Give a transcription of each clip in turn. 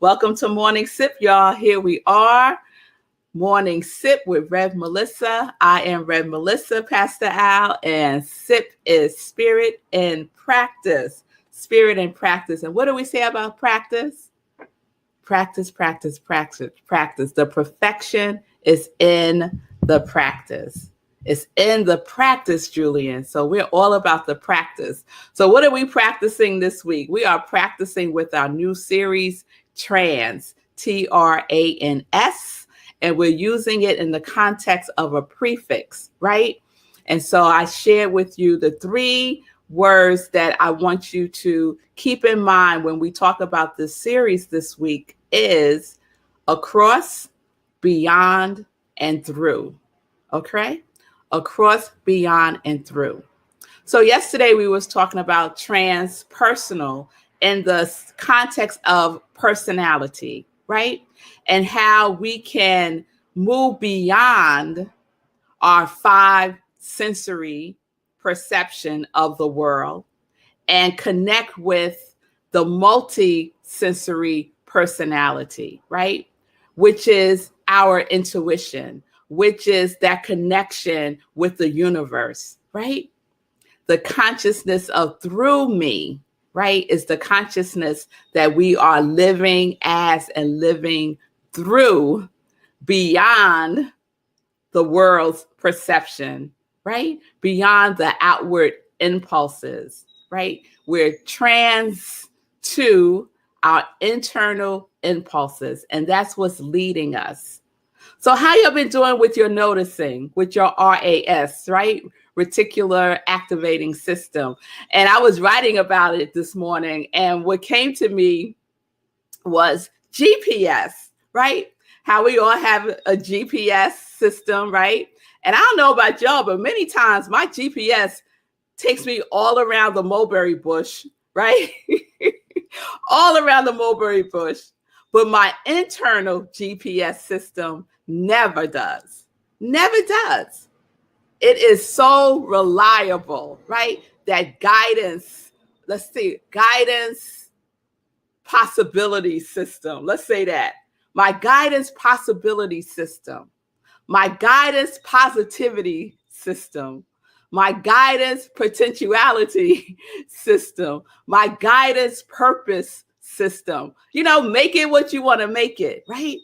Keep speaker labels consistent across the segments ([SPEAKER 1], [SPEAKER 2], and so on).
[SPEAKER 1] Welcome to Morning Sip, y'all. Here we are. Morning Sip with Rev Melissa. I am Rev Melissa, Pastor Al, and Sip is spirit and practice. Spirit and practice. And what do we say about practice? Practice, practice, practice, practice. The perfection is in the practice. It's in the practice, Julian. So we're all about the practice. So what are we practicing this week? We are practicing with our new series, Trans, Trans, and we're using it in the context of a prefix, right? And so I shared with you the three words that I want you to keep in mind when we talk about this series this week is across, beyond, and through, okay? Across, beyond, and through. So yesterday we was talking about transpersonal in the context of personality, right? And how we can move beyond our five sensory perception of the world and connect with the multi-sensory personality, right? Which is our intuition, which is that connection with the universe, right? The consciousness of through me, right, is the consciousness that we are living as and living through beyond the world's perception, right? Beyond the outward impulses, right? We're trans to our internal impulses, and that's what's leading us. So how y'all been doing with your noticing, with your RAS, right? Reticular activating system. And I was writing about it this morning, and what came to me was GPS, right? How we all have a GPS system, right? And I don't know about y'all, but many times my GPS takes me all around the mulberry bush, right? All around the mulberry bush. But my internal GPS system never does. Never does. It is so reliable, right? That guidance, let's see, guidance possibility system. Let's say that. My guidance possibility system. My guidance positivity system. My guidance potentiality system. My guidance purpose system. You know, make it what you want to make it, right?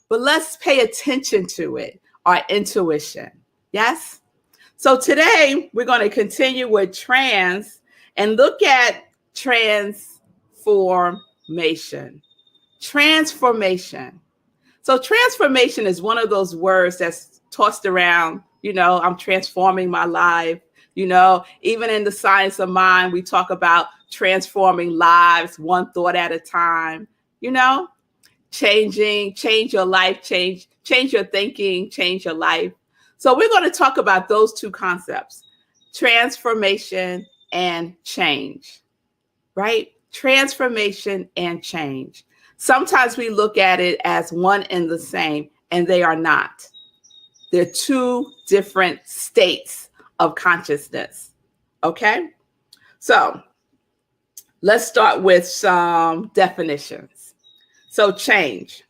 [SPEAKER 1] But let's pay attention to it, our intuition. Yes? So today we're going to continue with trans and look at transformation. Transformation. So transformation is one of those words that's tossed around. You know, I'm transforming my life. You know, even in the science of mind, we talk about transforming lives one thought at a time. You know, change your life, change your thinking, change your life. So we're going to talk about those two concepts, transformation and change, right? Transformation and change. Sometimes we look at it as one and the same, and they are not. They're two different states of consciousness, okay? So let's start with some definitions. So change.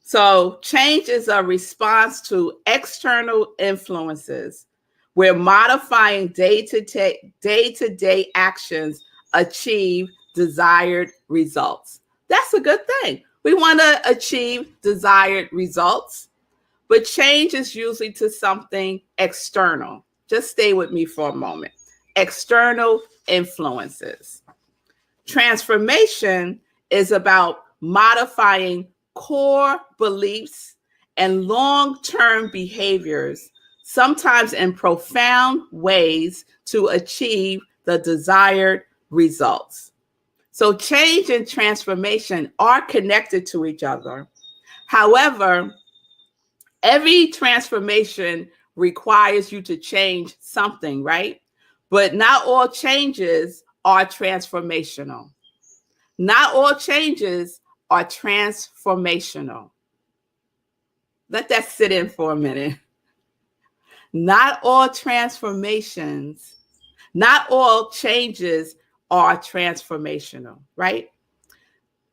[SPEAKER 1] So change is a response to external influences where modifying day-to-day actions achieve desired results. That's a good thing. We want to achieve desired results, but change is usually to something external. Just stay with me for a moment. External influences. Transformation is about modifying core beliefs and long-term behaviors, sometimes in profound ways to achieve the desired results. So change and transformation are connected to each other. However, every transformation requires you to change something, right? But not all changes are transformational. Not all changes are transformational. Let that sit in for a minute. Not all transformations, not all changes are transformational, right?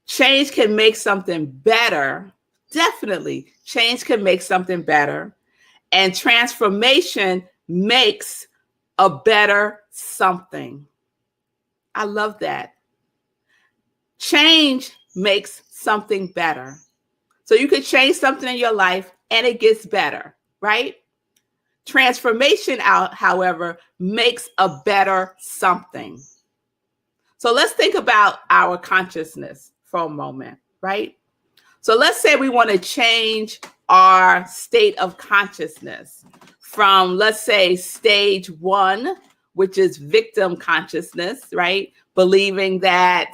[SPEAKER 1] Change can make something better. Definitely, change can make something better. And transformation makes a better something. I love that. Change makes something better. So you could change something in your life and it gets better, right? Transformation, however, makes a better something. So let's think about our consciousness for a moment, right? So let's say we want to change our state of consciousness from, let's say, stage 1, which is victim consciousness, right? Believing that,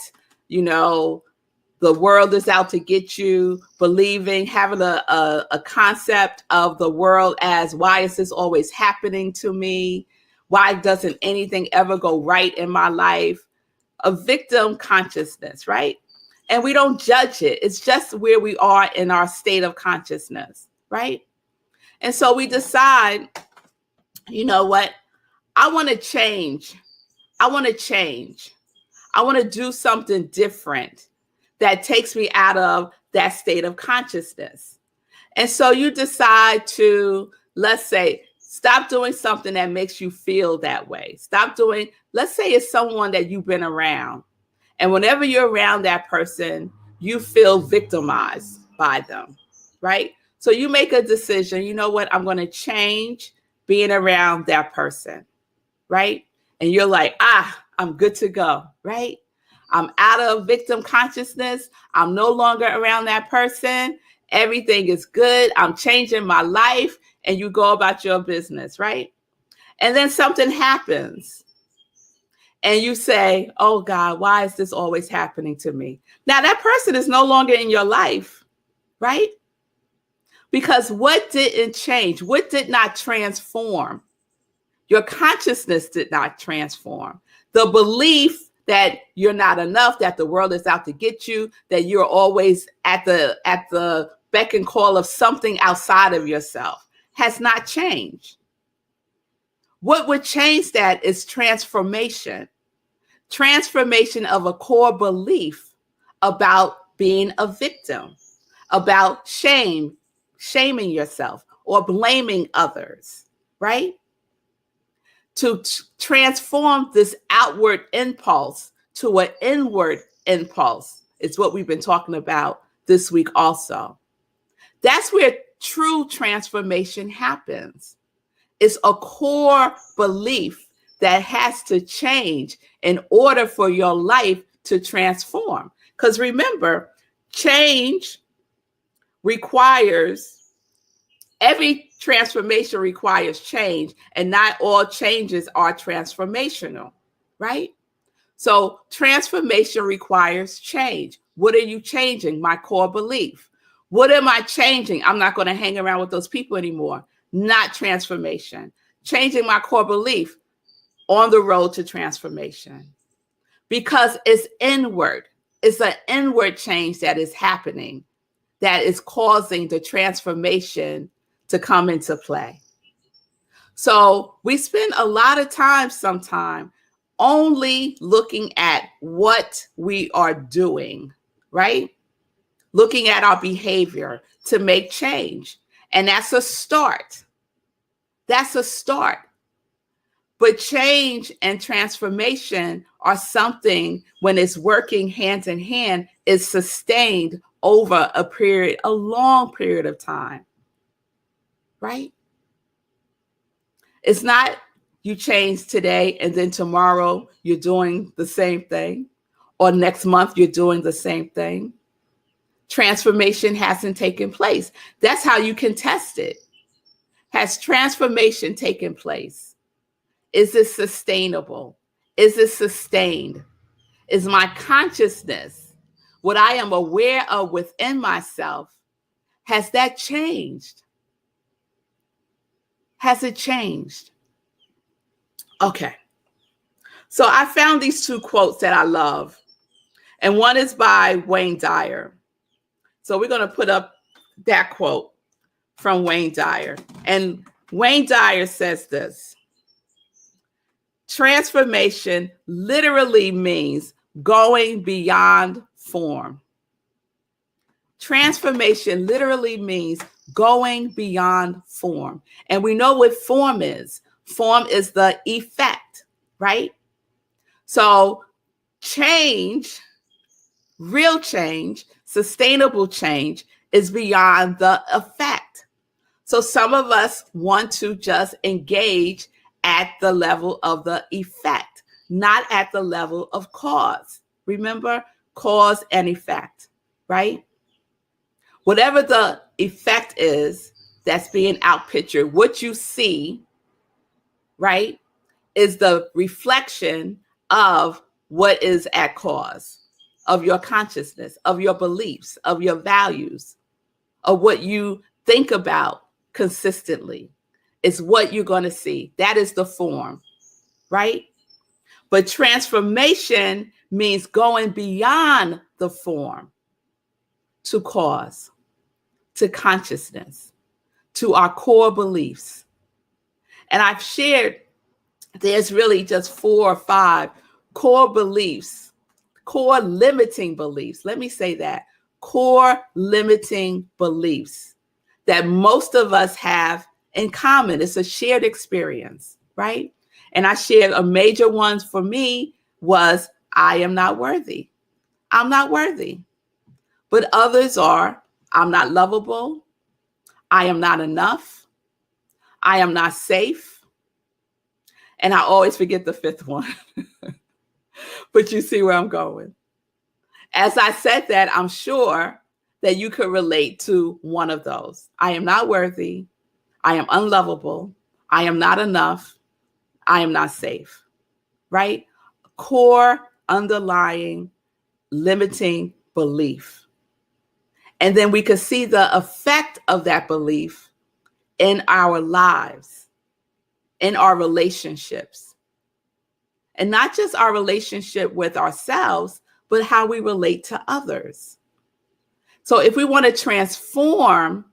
[SPEAKER 1] the world is out to get you, having a concept of the world as, why is this always happening to me? Why doesn't anything ever go right in my life? A victim consciousness, right? And we don't judge it. It's just where we are in our state of consciousness, right? And so we decide, you know what? I want to change. I want to do something different that takes me out of that state of consciousness. And so you decide to, let's say, stop doing something that makes you feel that way. Let's say it's someone that you've been around. And whenever you're around that person, you feel victimized by them, right? So you make a decision, you know what? I'm going to change being around that person, right? And you're like, I'm good to go, right? I'm out of victim consciousness. I'm no longer around that person. Everything is good. I'm changing my life. And you go about your business, right? And then something happens. And you say, oh God, why is this always happening to me? Now that person is no longer in your life, right? Because what didn't change? What did not transform? Your consciousness did not transform. The belief that you're not enough, that the world is out to get you, that you're always at the beck and call of something outside of yourself has not changed. What would change that is transformation. Transformation of a core belief about being a victim, about shaming yourself or blaming others, right? To transform this outward impulse to an inward impulse is what we've been talking about this week also. That's where true transformation happens. It's a core belief that has to change in order for your life to transform. Because remember, change every transformation requires change, and not all changes are transformational, right? So transformation requires change. What are you changing? My core belief. What am I changing? I'm not going to hang around with those people anymore. Not transformation. Changing my core belief. On the road to transformation. Because it's inward. It's an inward change that is happening, that is causing the transformation to come into play. So we spend a lot of time sometimes only looking at what we are doing, right? Looking at our behavior to make change. And that's a start. That's a start. But change and transformation are something, when it's working hand in hand, is sustained over a long period of time, right? It's not you change today and then tomorrow you're doing the same thing, or next month you're doing the same thing. Transformation hasn't taken place. That's how you can test it. Has transformation taken place? Is it sustainable? Is it sustained? Is my consciousness, what I am aware of within myself, has that changed? Has it changed? Okay. So I found these two quotes that I love. And one is by Wayne Dyer. So we're going to put up that quote from Wayne Dyer. And Wayne Dyer says this: transformation literally means going beyond form. Transformation literally means going beyond form. And we know what form is. Form is the effect, right? So change, real change, sustainable change is beyond the effect. So some of us want to just engage at the level of the effect, not at the level of cause. Remember, cause and effect, right? Whatever the effect is that's being outpictured, what you see, right, is the reflection of what is at cause, of your consciousness, of your beliefs, of your values, of what you think about consistently. It's what you're going to see. That is the form, right? But transformation means going beyond the form to cause, to consciousness, to our core beliefs. And I've shared there's really just 4 or 5 core beliefs, core limiting beliefs. Let me say that. Core limiting beliefs that most of us have in common. It's a shared experience, right? And I shared a major one for me was, I am not worthy. I'm not worthy. But others are, I'm not lovable. I am not enough. I am not safe. And I always forget the 5th one. But you see where I'm going. As I said that, I'm sure that you could relate to one of those. I am not worthy. I am unlovable. I am not enough. I am not safe, right? Core underlying limiting belief. And then we could see the effect of that belief in our lives, in our relationships. And not just our relationship with ourselves, but how we relate to others. So if we want to transform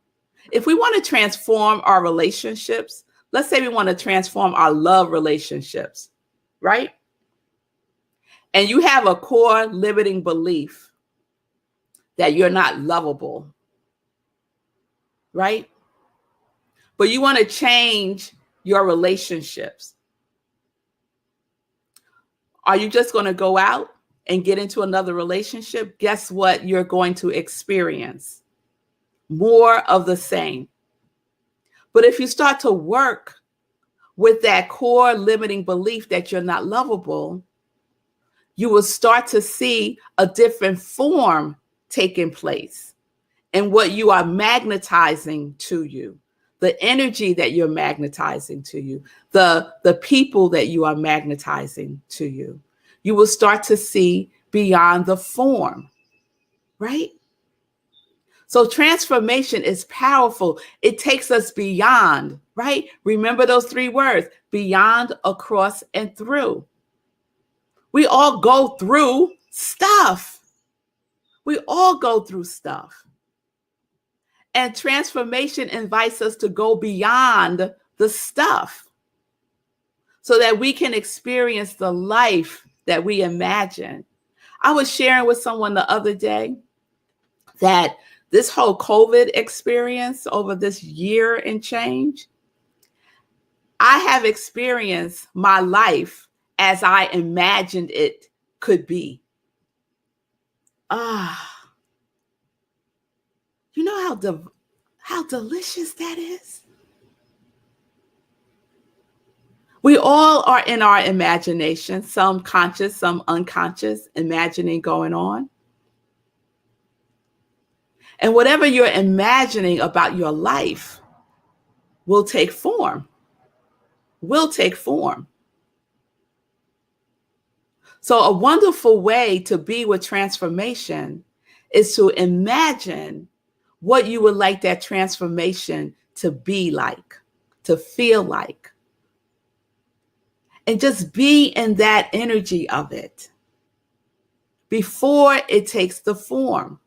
[SPEAKER 1] our relationships, let's say we want to transform our love relationships, right? And you have a core limiting belief that you're not lovable, right? But you want to change your relationships. Are you just going to go out and get into another relationship? Guess what you're going to experience? More of the same. But if you start to work with that core limiting belief that you're not lovable, you will start to see a different form taking place and what you are magnetizing to you, the energy that you're magnetizing to you, the people that you are magnetizing to you. You will start to see beyond the form, right? So transformation is powerful. It takes us beyond, right? Remember those 3 words, beyond, across, and through. We all go through stuff. We all go through stuff. And transformation invites us to go beyond the stuff so that we can experience the life that we imagine. I was sharing with someone the other day that this whole COVID experience over this year and change, I have experienced my life as I imagined it could be. You know how delicious that is? We all are in our imagination, some conscious, some unconscious, imagining going on. And whatever you're imagining about your life will take form, So a wonderful way to be with transformation is to imagine what you would like that transformation to be like, to feel like. And just be in that energy of it before it takes the form,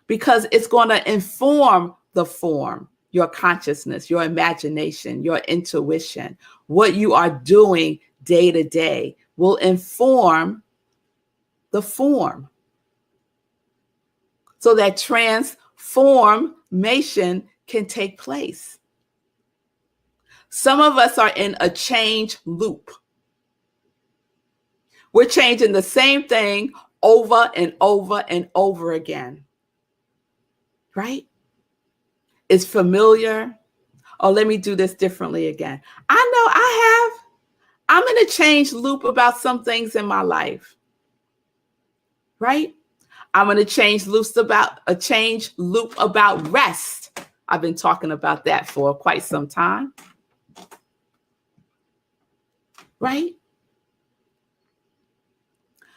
[SPEAKER 1] because it's going to inform the form, your consciousness, your imagination, your intuition. What you are doing day to day will inform the form. So that transformation transformation can take place. Some of us are in a change loop. We're changing the same thing over and over and over again, right? It's familiar. Oh, let me do this differently again. I'm in a change loop about some things in my life, right? I'm in a change loop about rest. I've been talking about that for quite some time, right?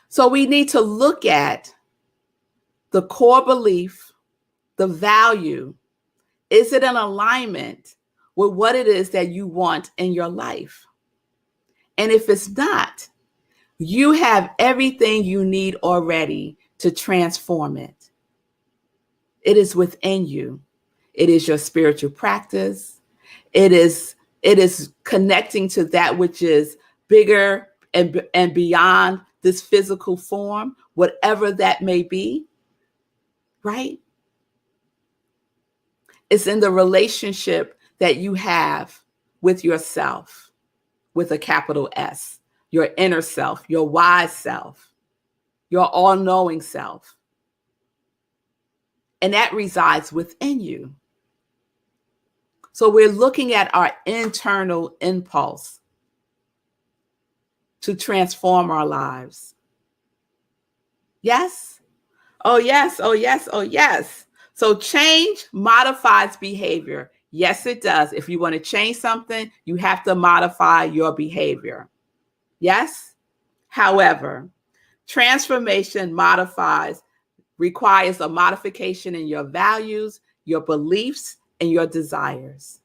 [SPEAKER 1] So we need to look at the core belief, the value. Is it in alignment with what it is that you want in your life? And if it's not, you have everything you need already to transform it. It is within you. It is your spiritual practice. It is connecting to that which is bigger and beyond this physical form, whatever that may be, right? It's in the relationship that you have with yourself, with a capital S, your inner self, your wise self, your all-knowing self. And that resides within you. So we're looking at our internal impulse to transform our lives. Yes? Oh, yes. Oh, yes. Oh, yes. So change modifies behavior. Yes, it does. If you want to change something, you have to modify your behavior. Yes? However, transformation requires a modification in your values, your beliefs, and your desires.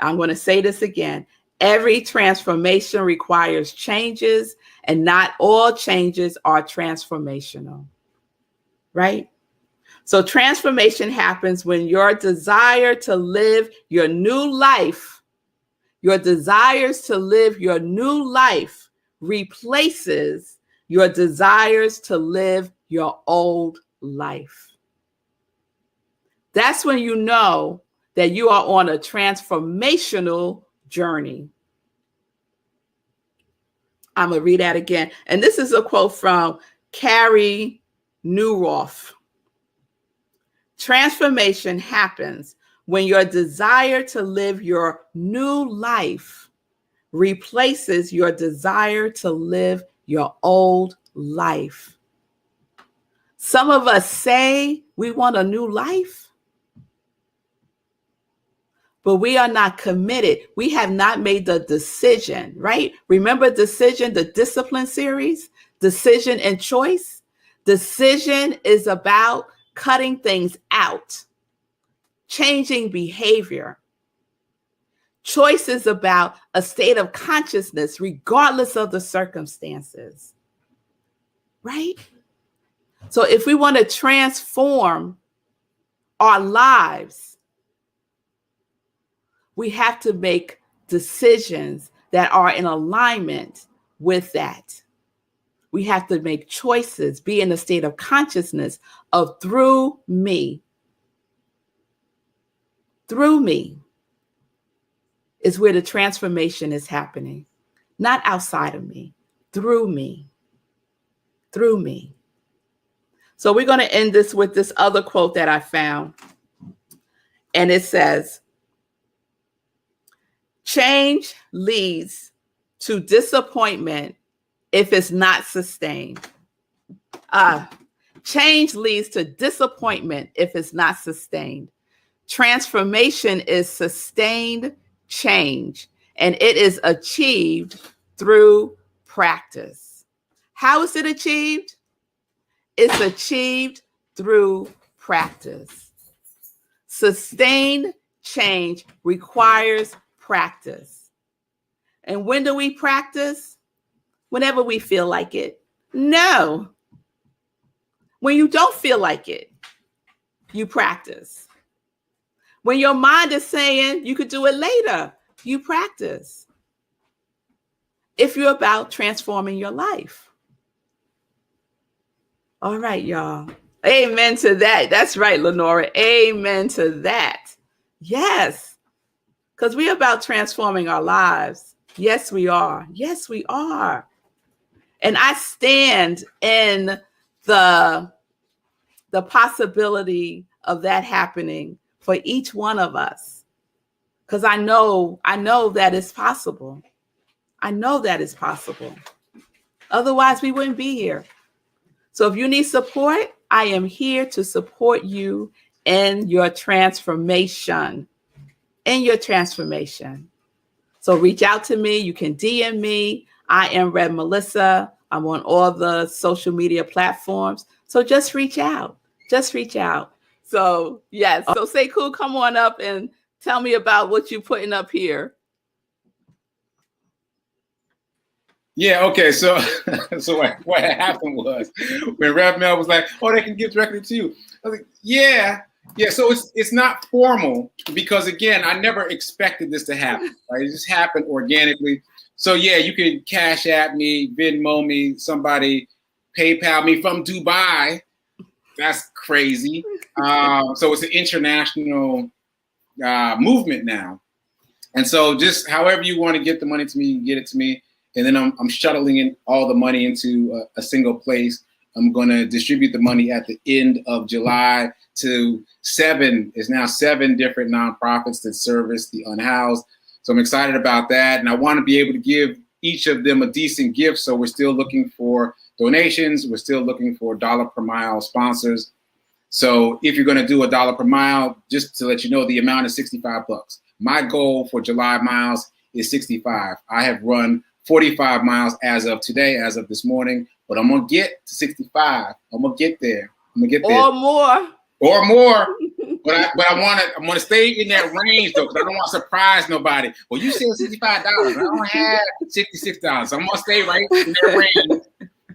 [SPEAKER 1] I'm going to say this again. Every transformation requires changes, and not all changes are transformational, right? So transformation happens when your desire to live your new life, replaces your desires to live your old life. That's when you know that you are on a transformational journey. I'm going to read that again. And this is a quote from Carrie Newroff. Transformation happens when your desire to live your new life replaces your desire to live your old life. Some of us say we want a new life, but we are not committed. We have not made the decision, right? Remember decision, the discipline series, decision and choice. Decision is about cutting things out, changing behavior. Choice is about a state of consciousness, regardless of the circumstances, right? So if we want to transform our lives, we have to make decisions that are in alignment with that. We have to make choices, be in a state of consciousness of through me. Through me is where the transformation is happening, not outside of me, through me, through me. So we're going to end this with this other quote that I found. And it says, change leads to disappointment if it's not sustained. Change leads to disappointment if it's not sustained. Transformation is sustained change, and it is achieved through practice. How is it achieved? It's achieved through practice. Sustained change requires practice. And when do we practice? Whenever we feel like it. No. When you don't feel like it, you practice. When your mind is saying you could do it later, you practice. If you're about transforming your life. All right, y'all. Amen to that. That's right, Lenora. Amen to that. Yes. Because we're about transforming our lives. Yes, we are. Yes, we are. And I stand in the possibility of that happening for each one of us. Because I know that it's possible. I know that it's possible. Otherwise, we wouldn't be here. So if you need support, I am here to support you in your transformation. In your transformation. So reach out to me. You can DM me. I am iamrevmelissa. I'm on all the social media platforms. So just reach out. Just reach out. So yes. So Sekou, come on up and tell me about what you're putting up here.
[SPEAKER 2] Yeah, okay. So what happened was when Rev Mel was like, "Oh, they can give directly to you." I was like, "Yeah." So it's not formal because again, I never expected this to happen. Right? It just happened organically. So yeah, you can Cash App me, Venmo me, somebody PayPal me from Dubai. That's crazy. So it's an international movement now. And so just however you want to get the money to me, you can get it to me. And then I'm shuttling in all the money into a single place. I'm going to distribute the money at the end of July to seven different nonprofits that service the unhoused. So I'm excited about that. And I want to be able to give each of them a decent gift. So we're still looking for donations. We're still looking for $1 per mile sponsors. So if you're going to do $1 per mile, just to let you know, the amount is $65. My goal for July miles is 65. I have run 45 miles as of today, as of this morning, but I'm going to get to 65. I'm going to get there.
[SPEAKER 1] Or more.
[SPEAKER 2] But I want to stay in that range though, because I don't want to surprise nobody. Well, you said $65. I don't have $66. So I'm going to stay right in that range.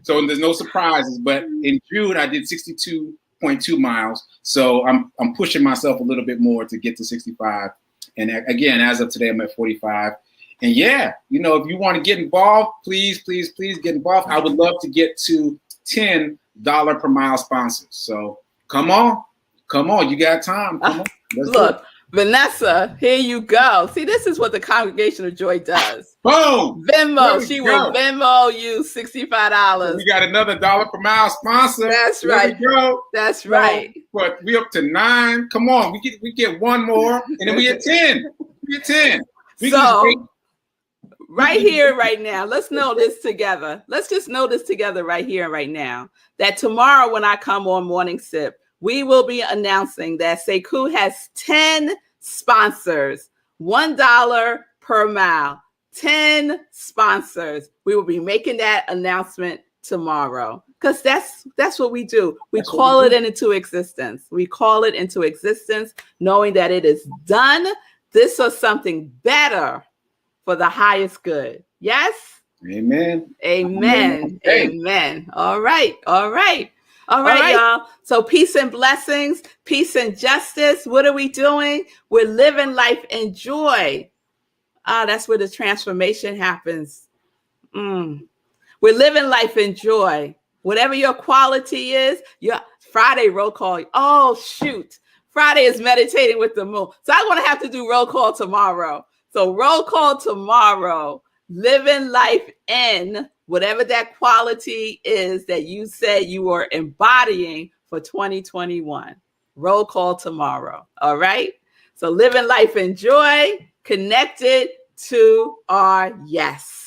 [SPEAKER 2] So there's no surprises. But in June, I did 62.2 miles. So I'm pushing myself a little bit more to get to 65. And again, as of today, I'm at 45. And yeah, you know, if you want to get involved, please get involved. I would love to get to $10 per mile sponsors. So come on, you got time. Come on.
[SPEAKER 1] Look, Vanessa, here you go. See, this is what the Congregation of Joy does.
[SPEAKER 2] Boom!
[SPEAKER 1] Venmo, she will Venmo you $65.
[SPEAKER 2] So we got another $1 per mile sponsor.
[SPEAKER 1] That's right.
[SPEAKER 2] There we go.
[SPEAKER 1] That's right.
[SPEAKER 2] But we up to 9. Come on, we get one more, and then we get 10. We get 10.
[SPEAKER 1] Right here, right now, let's know this together. Let's just know this together right here and right now, that tomorrow when I come on Morning Sip, we will be announcing that Sekou has 10 sponsors, $1 per mile, 10 sponsors. We will be making that announcement tomorrow because that's what we do. We call it into existence. We call it into existence, knowing that it is done. This is something better for the highest good. Yes?
[SPEAKER 2] Amen.
[SPEAKER 1] Amen. Amen. All right, y'all. So peace and blessings, peace and justice. What are we doing? We're living life in joy. That's where the transformation happens. We're living life in joy. Whatever your quality is, your Friday roll call. Oh, shoot. Friday is meditating with the moon. So I'm going to have to do roll call tomorrow. So roll call tomorrow, living life in whatever that quality is that you said you were embodying for 2021. Roll call tomorrow. All right. So living life in joy, connected to our yes.